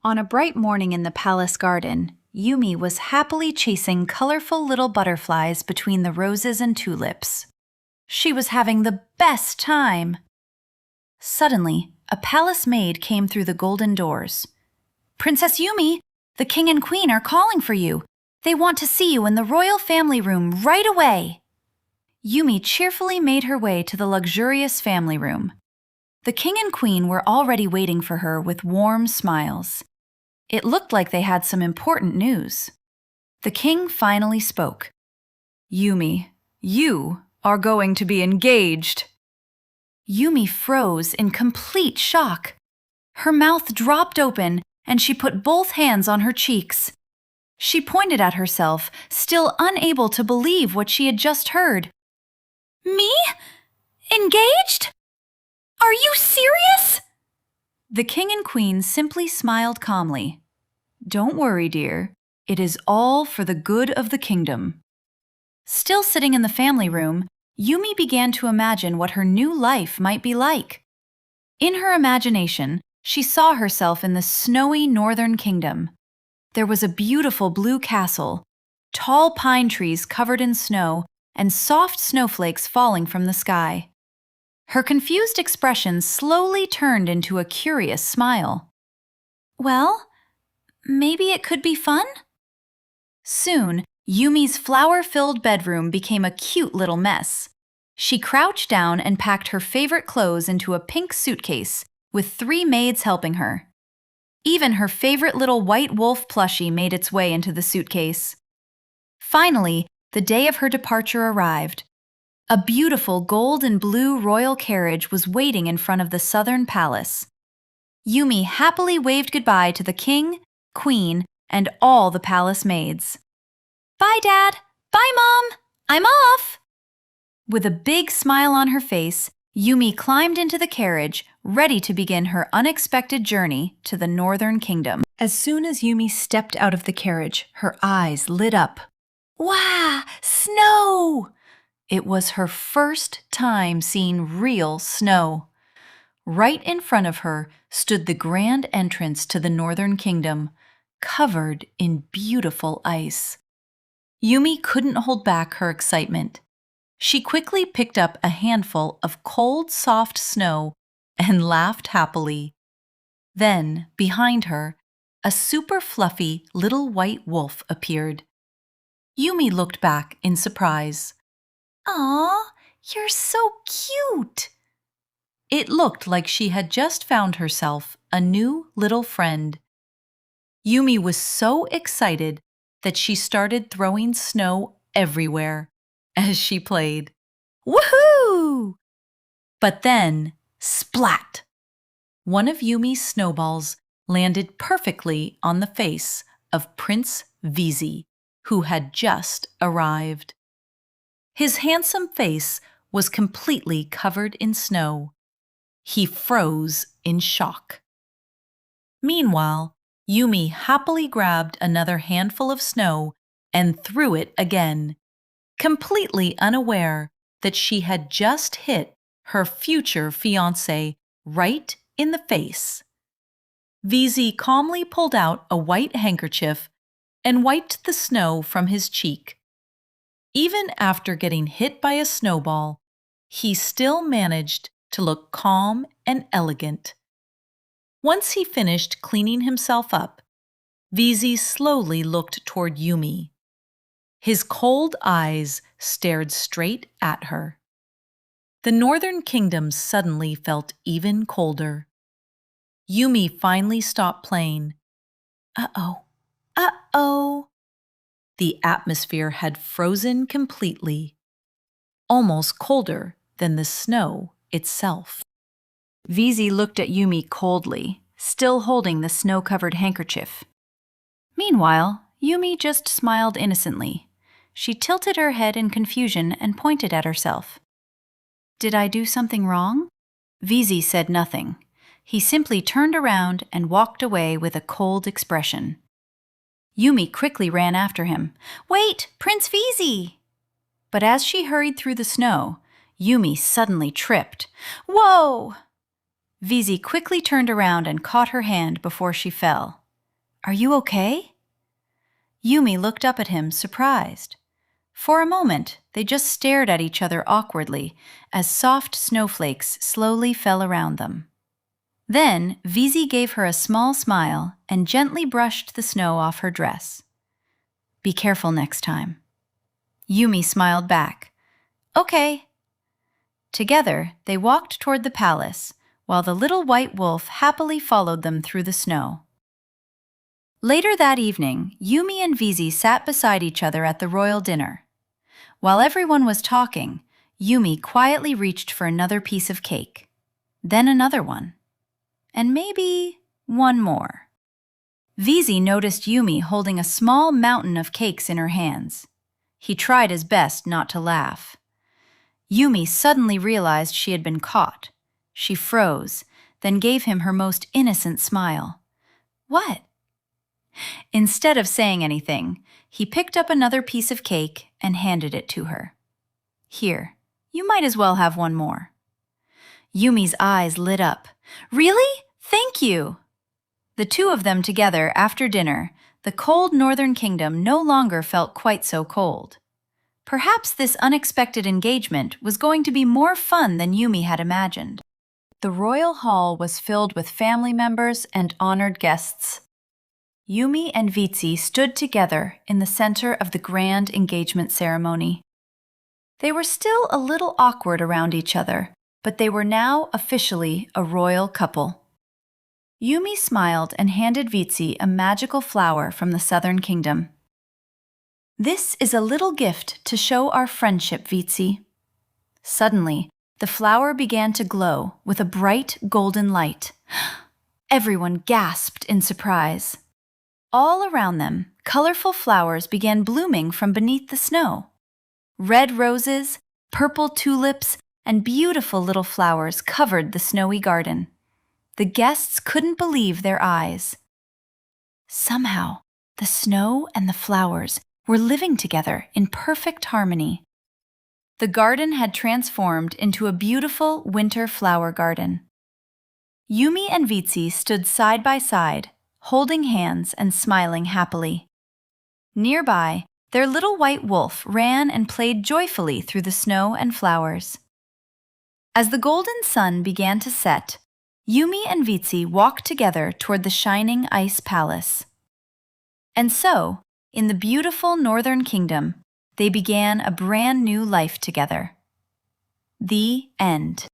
On a bright morning in the palace garden, Yumi was happily chasing colorful little butterflies between the roses and tulips. She was having the best time. Suddenly, a palace maid came through the golden doors. "Princess Yumi, the king and queen are calling for you. They want to see you in the royal family room right away." Yumi cheerfully made her way to the luxurious family room. The king and queen were already waiting for her with warm smiles. It looked like they had some important news. The king finally spoke. "Yumi, you are going to be engaged." Yumi froze in complete shock. Her mouth dropped open and she put both hands on her cheeks. She pointed at herself, still unable to believe what she had just heard. "Me? Engaged? Are you serious?" The king and queen simply smiled calmly. "Don't worry, dear. It is all for the good of the kingdom." Still sitting in the family room, Yumi began to imagine what her new life might be like. In her imagination, she saw herself in the snowy northern kingdom. There was a beautiful blue castle, tall pine trees covered in snow, and soft snowflakes falling from the sky. Her confused expression slowly turned into a curious smile. "Well, maybe it could be fun?" Soon, Yumi's flower-filled bedroom became a cute little mess. She crouched down and packed her favorite clothes into a pink suitcase, with 3 maids helping her. Even her favorite little white wolf plushie made its way into the suitcase. Finally, the day of her departure arrived. A beautiful gold and blue royal carriage was waiting in front of the southern palace. Yumi happily waved goodbye to the king, queen, and all the palace maids. "Bye, Dad! Bye, Mom! I'm off!" With a big smile on her face, Yumi climbed into the carriage, ready to begin her unexpected journey to the Northern Kingdom. As soon as Yumi stepped out of the carriage, her eyes lit up. Wow! Snow! It was her first time seeing real snow. Right in front of her stood the grand entrance to the Northern Kingdom, covered in beautiful ice. Yumi couldn't hold back her excitement. She quickly picked up a handful of cold, soft snow and laughed happily. Then, behind her, a super fluffy little white wolf appeared. Yumi looked back in surprise. "Aw, you're so cute!" It looked like she had just found herself a new little friend. Yumi was so excited that she started throwing snow everywhere as she played. Woohoo! But then, splat! One of Yumi's snowballs landed perfectly on the face of Prince Vizzi, who had just arrived. His handsome face was completely covered in snow. He froze in shock. Meanwhile, Yumi happily grabbed another handful of snow and threw it again, completely unaware that she had just hit her future fiancé right in the face. Vizzi calmly pulled out a white handkerchief and wiped the snow from his cheek. Even after getting hit by a snowball, he still managed to look calm and elegant. Once he finished cleaning himself up, Vizzi slowly looked toward Yumi. His cold eyes stared straight at her. The Northern Kingdom suddenly felt even colder. Yumi finally stopped playing. Uh-oh, uh-oh. The atmosphere had frozen completely, almost colder than the snow itself. Vizzi looked at Yumi coldly, still holding the snow-covered handkerchief. Meanwhile, Yumi just smiled innocently. She tilted her head in confusion and pointed at herself. "Did I do something wrong?" Vizzi said nothing. He simply turned around and walked away with a cold expression. Yumi quickly ran after him. "Wait, Prince Vizzi!" But as she hurried through the snow, Yumi suddenly tripped. "Whoa!" Vizzi quickly turned around and caught her hand before she fell. Are you okay? Yumi looked up at him, surprised. For a moment, they just stared at each other awkwardly as soft snowflakes slowly fell around them. Then, Vizzi gave her a small smile and gently brushed the snow off her dress. Be careful next time. Yumi smiled back. Okay. Together, they walked toward the palace, while the little white wolf happily followed them through the snow. Later that evening, Yumi and Vizzi sat beside each other at the royal dinner. While everyone was talking, Yumi quietly reached for another piece of cake, then another one, and maybe one more. Vizzi noticed Yumi holding a small mountain of cakes in her hands. He tried his best not to laugh. Yumi suddenly realized she had been caught. She froze, then gave him her most innocent smile. What? Instead of saying anything, he picked up another piece of cake and handed it to her. Here, you might as well have one more. Yumi's eyes lit up. Really? Thank you! The two of them together after dinner, the cold northern kingdom no longer felt quite so cold. Perhaps this unexpected engagement was going to be more fun than Yumi had imagined. The royal hall was filled with family members and honored guests. Yumi and Vizzi stood together in the center of the grand engagement ceremony. They were still a little awkward around each other, but they were now officially a royal couple. Yumi smiled and handed Vizzi a magical flower from the southern kingdom. This is a little gift to show our friendship, Vizzi. Suddenly, the flower began to glow with a bright golden light. Everyone gasped in surprise. All around them, colorful flowers began blooming from beneath the snow. Red roses, purple tulips, and beautiful little flowers covered the snowy garden. The guests couldn't believe their eyes. Somehow, the snow and the flowers were living together in perfect harmony. The garden had transformed into a beautiful winter flower garden. Yumi and Vizzi stood side by side, holding hands and smiling happily. Nearby, their little white wolf ran and played joyfully through the snow and flowers. As the golden sun began to set, Yumi and Vizzi walked together toward the shining ice palace. And so, in the beautiful northern kingdom, they began a brand new life together. The end.